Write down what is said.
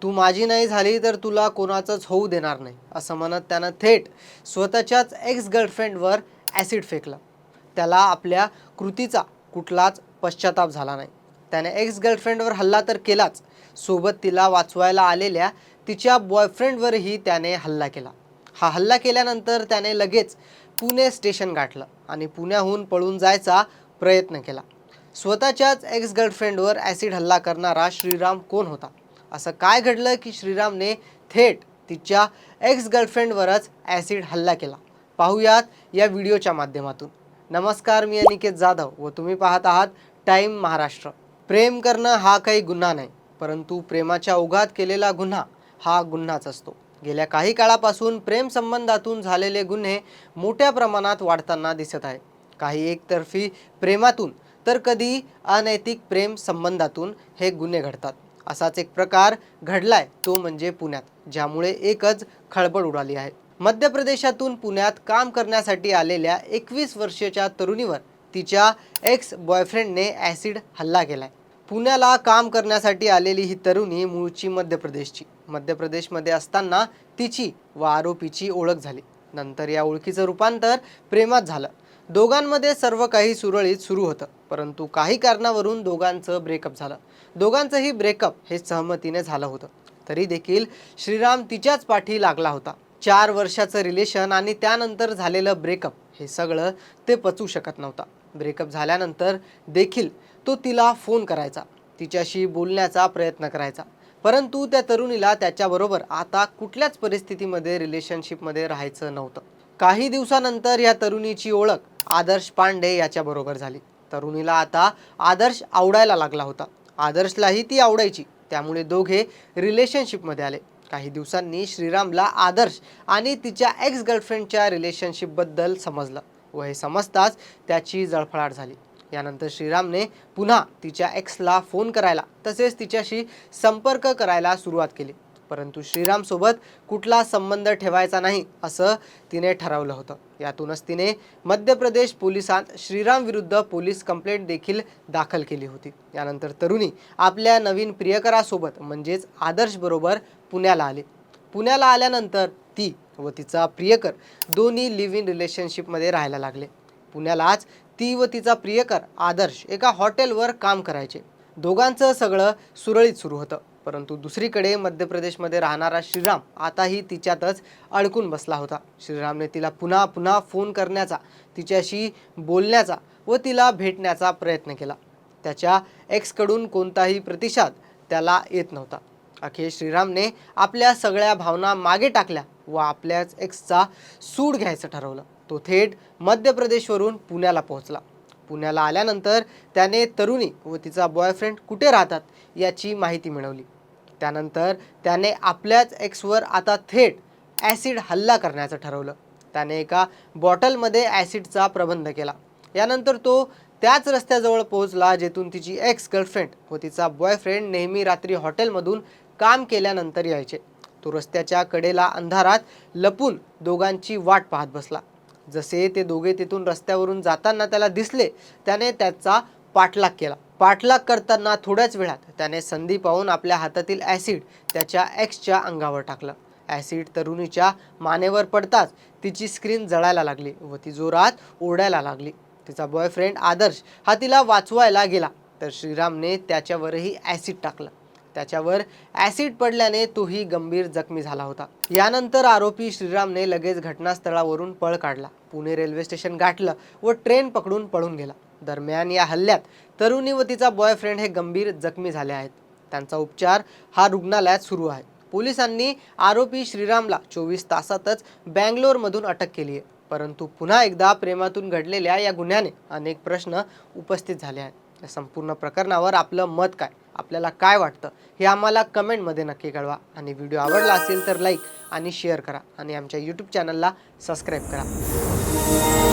तू माझी नाही झाली तर तुला कोणाचंच होऊ देणार नाही असं म्हणत त्यानं थेट स्वतःच्याच एक्स गर्लफ्रेंडवर ॲसिड फेकलं. त्याला आपल्या कृतीचा कुठलाच पश्चाताप झाला नाही. त्याने एक्स गर्लफ्रेंडवर हल्ला तर केलाच, सोबत तिला वाचवायला आलेल्या तिच्या बॉयफ्रेंडवरही त्याने हल्ला केला. हा हल्ला केल्यानंतर त्याने लगेच पुणे स्टेशन गाठलं आणि पुण्याहून पळून जायचा प्रयत्न केला. स्वतःच्याच एक्स गर्लफ्रेंडवर ॲसिड हल्ला करणारा श्रीराम कोण होता? असं काय घडलं की श्रीरामने थेट तिच्या एक्स गर्लफ्रेंडवरच ॲसिड हल्ला केला? पाहूयात या व्हिडिओच्या माध्यमातून. नमस्कार, मी अनिकेत जाधव व तुम्ही पाहत आहात टाइम महाराष्ट्र. प्रेम करणं हा काही गुन्हा नाही, परंतु प्रेमाच्या ओघात केलेला गुन्हा हा गुन्हाच असतो. गेल्या काही काळापासून प्रेम संबंधातून झालेले गुन्हे मोठ्या प्रमाणात वाढताना दिसत आहे. काही एकतर्फी प्रेमातून तर कधी अनैतिक प्रेम संबंधातून हे गुन्हे घडतात. असाच एक प्रकार घडलाय तो म्हणजे पुण्यात, ज्यामुळे एकच खळबळ उडाली आहे. मध्य प्रदेशातून पुण्यात काम करण्यासाठी आलेल्या 21 वर्षाच्या तरुणीवर तिच्या एक्स बॉयफ्रेंडने ॲसिड हल्ला केलाय. पुण्याला काम करण्यासाठी आलेली ही तरुणी मूळची मध्य प्रदेशची. मध्य प्रदेशमध्ये असताना तिची व आरोपीची ओळख झाली. नंतर या ओळखीचं रूपांतर प्रेमात झालं. दोघांमध्ये सर्व काही सुरळीत सुरू होतं, परंतु काही कारणावरून दोघांचं ब्रेकअप झालं. दोघांचंही ब्रेकअप हे सहमतीने झालं होतं. तरी देखील श्रीराम तिच्याच पाठी लागला होता. 4 वर्षाचं रिलेशन आणि त्यानंतर झालेलं ब्रेकअप हे सगळं ते पचवू शकत नव्हता. ब्रेकअप झाल्यानंतर देखील तो तिला फोन करायचा, तिच्याशी बोलण्याचा प्रयत्न करायचा, परंतु त्या तरुणीला त्याच्याबरोबर आता कुठल्याच परिस्थितीमध्ये रिलेशनशिपमध्ये राहायचं नव्हतं. काही दिवसानंतर या तरुणीची ओळख आदर्श पांडे याच्याबरोबर झाली. तरुणीला आता आदर्श आवडायला लागला होता. आदर्शलाही ती आवडायची, त्यामुळे दोघे रिलेशनशिपमध्ये आले. काही दिवसांनी श्रीरामला आदर्श आणि तिच्या एक्स गर्लफ्रेंडच्या रिलेशनशिपबद्दल समजलं व हे समजताच त्याची जळफळाट झाली. यानंतर श्रीरामने पुन्हा तिच्या एक्सला फोन करायला तसेच तिच्याशी संपर्क करायला सुरुवात केली, परंतु श्रीरामसोबत कुठला संबंध ठेवायचा नाही असं तिने ठरवलं होतं. यातूनच तिने मध्य प्रदेश पोलिसांत श्रीराम विरुद्ध पोलीस कंप्लेंट देखील दाखल केली होती. यानंतर तरुणी आपल्या नवीन प्रियकरासोबत म्हणजेच आदर्श बरोबर पुण्याला आली. पुण्याला आल्यानंतर ती व तिचा प्रियकर दोन्ही लिव्ह इन रिलेशनशिपमध्ये राहायला लागले. पुण्यालाच ती व तिचा प्रियकर आदर्श एका हॉटेलवर काम करायचे. दोघांचं सगळं सुरळीत सुरू होतं, परंतु दुसरीकडे मध्य प्रदेशमध्ये राहणारा श्रीराम आताही तिच्यातच अडकून बसला होता. श्रीरामने तिला पुन्हा पुन्हा फोन करण्याचा, तिच्याशी बोलण्याचा व तिला भेटण्याचा प्रयत्न केला. त्याच्या एक्सकडून कोणताही प्रतिसाद त्याला येत नव्हता. अखेर श्रीरामने आपल्या सगळ्या भावना मागे टाकल्या व आपल्याच एक्सचा सूड घ्यायचं ठरवलं. तो थेट मध्य प्रदेशवरून पुण्याला पोहोचला. पुण्याला आल्यानंतर त्याने तरुणी व तिचा बॉयफ्रेंड कुठे राहतात याची माहिती मिळवली. त्यानंतर त्याने आपल्याच एक्सवर आता थेट ॲसिड हल्ला करण्याचं ठरवलं. त्याने एका बॉटलमध्ये ॲसिडचा प्रबंध केला. यानंतर तो त्याच रस्त्याजवळ पोहोचला जेथून तिची एक्स गर्लफ्रेंड व तिचा बॉयफ्रेंड नेहमी रात्री हॉटेलमधून काम केल्यानंतर यायचे. तो रस्त्याच्या कडेला अंधारात लपून दोघांची वाट पाहत बसला. जसे ते दोघे तिथून रस्त्यावरून जाताना त्याला दिसले, त्याने त्याचा पाठलाग केला. पाठलाग करताना थोड्याच वेळात त्याने संधी पाहून आपल्या हातातील ॲसिड त्याच्या एक्सच्या अंगावर टाकलं. ॲसिड तरुणीच्या मानेवर पडताच तिची स्क्रीन जळायला लागली व ती जोरात ओरडायला लागली. तिचा बॉयफ्रेंड आदर्श हा तिला वाचवायला गेला तर श्रीरामने त्याच्यावरही ॲसिड टाकलं. त्याच्यावर ॲसिड पडल्याने तोही गंभीर जखमी झाला होता. यानंतर आरोपी श्रीरामने लगेच घटनास्थळावरून पळ काढला, पुणे रेल्वे स्टेशन गाठलं व ट्रेन पकडून पळून गेला. दरम्यान या हल्ल्यात तरुणी व तिचा बॉयफ्रेंड हे गंभीर जखमी झाले आहेत. त्यांचा उपचार हा रुग्णालयात सुरू आहे. पोलिसांनी आरोपी श्रीरामला 24 तासातच बँगलोरमधून अटक केली आहे. परंतु पुन्हा एकदा प्रेमातून घडलेल्या या गुन्ह्याने अनेक प्रश्न उपस्थित झाले आहेत. या संपूर्ण प्रकरणावर आपलं मत काय, आपल्याला काय वाटतं हे आम्हाला कमेंटमध्ये नक्की कळवा. आणि व्हिडिओ आवडला असेल तर लाईक आणि शेअर करा आणि आमच्या यूट्यूब चॅनलला सबस्क्राईब करा.